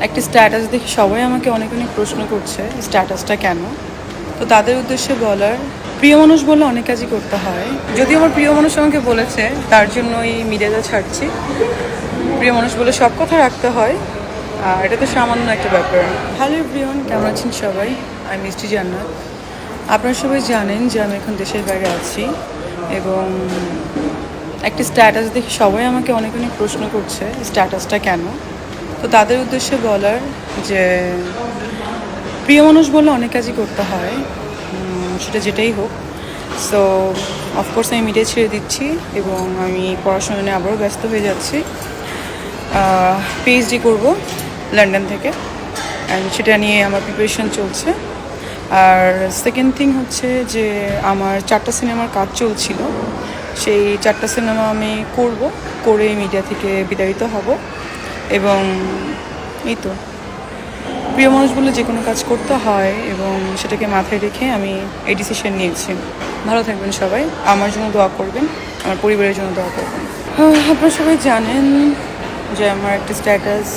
একটা স্ট্যাটাস দেখে সবাই আমাকে অনেক অনেক প্রশ্ন করছে স্ট্যাটাসটা কেন। তো তাদের উদ্দেশ্যে বলার, প্রিয় মানুষ বলে অনেক কাজই করতে হয়। যদি আমার প্রিয় মানুষ আমাকে বলেছে তার জন্য এই মিডিয়াটা ছাড়ছি। প্রিয় মানুষ বলে সব কথা রাখতে হয়, আর এটা তো সামান্য একটা ব্যাপার। হ্যালো এভরিওয়ান, কেমন আছেন সবাই? আমি মিষ্টি জান্নাত। আপনারা সবাই জানেন যে আমি এখন দেশের বাইরে আছি এবং একটা স্ট্যাটাস দেখে সবাই আমাকে অনেক অনেক প্রশ্ন করছে স্ট্যাটাসটা কেন। তো তাদের উদ্দেশ্যে বলার যে প্রিয় মানুষ বলে অনেক কাজই করতে হয়, সেটা যেটাই হোক। সো অফকোর্স আমি মিডিয়া ছেড়ে দিচ্ছি এবং আমি পড়াশোনা নিয়ে আবারও ব্যস্ত হয়ে যাচ্ছি। পিএইচডি করব লন্ডন থেকে, অ্যান্ড সেটা নিয়ে আমার প্রিপারেশন চলছে। আর সেকেন্ড থিং হচ্ছে যে আমার 4টা সিনেমার কাজ চলছিল, সেই 4টা সিনেমা আমি করে মিডিয়া থেকে বিতাড়িত হব। এবং এই তো, প্রিয় মানুষ বলে যে কোনো কাজ করতে হয় এবং সেটাকে মাথায় রেখে আমি এই ডিসিশন নিয়েছি। ভালো থাকবেন সবাই, আমার জন্য দোয়া করবেন, আমার পরিবারের জন্য দোয়া করবেন। আপনারা সবাই জানেন যে আমার একটা স্ট্যাটাস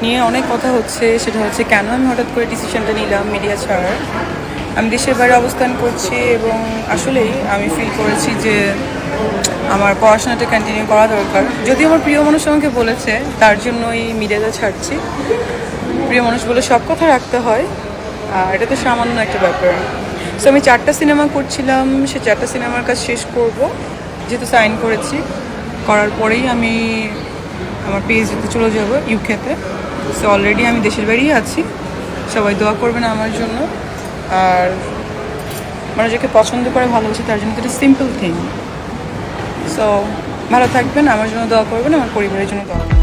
নিয়ে অনেক কথা হচ্ছে, সেটা হচ্ছে কেন আমি হঠাৎ করে ডিসিশনটা নিলাম মিডিয়া ছাড়ার। আমি দেশের বাইরে অবস্থান করছি এবং আসলেই আমি ফিল করেছি যে আমার পড়াশোনাটা কন্টিনিউ করা দরকার। যদি আমার প্রিয় মানুষ আমাকে বলেছে তার জন্য এই মিডিয়াটা ছাড়ছি। প্রিয় মানুষ বলে সব কথা রাখতে হয়, আর এটা তো সামান্য একটা ব্যাপার। সো আমি 4টা সিনেমা করছিলাম, সে 4টা সিনেমার কাজ শেষ করব, যেহেতু সাইন করেছি। করার পরেই আমি আমার পিএইচডিতে চলে যাব ইউকেতে। সো অলরেডি আমি দেশের বাইরেই আছি, সবাই দোয়া করবেন আমার জন্য। আর মানুষ যাকে পছন্দ করে ভালোবাসে তার জন্য তো এটা সিম্পল থিং। সো ভালো থাকবেন, আমার জন্য দোয়া করবেন, আমার পরিবারের জন্য দোয়া করবেন।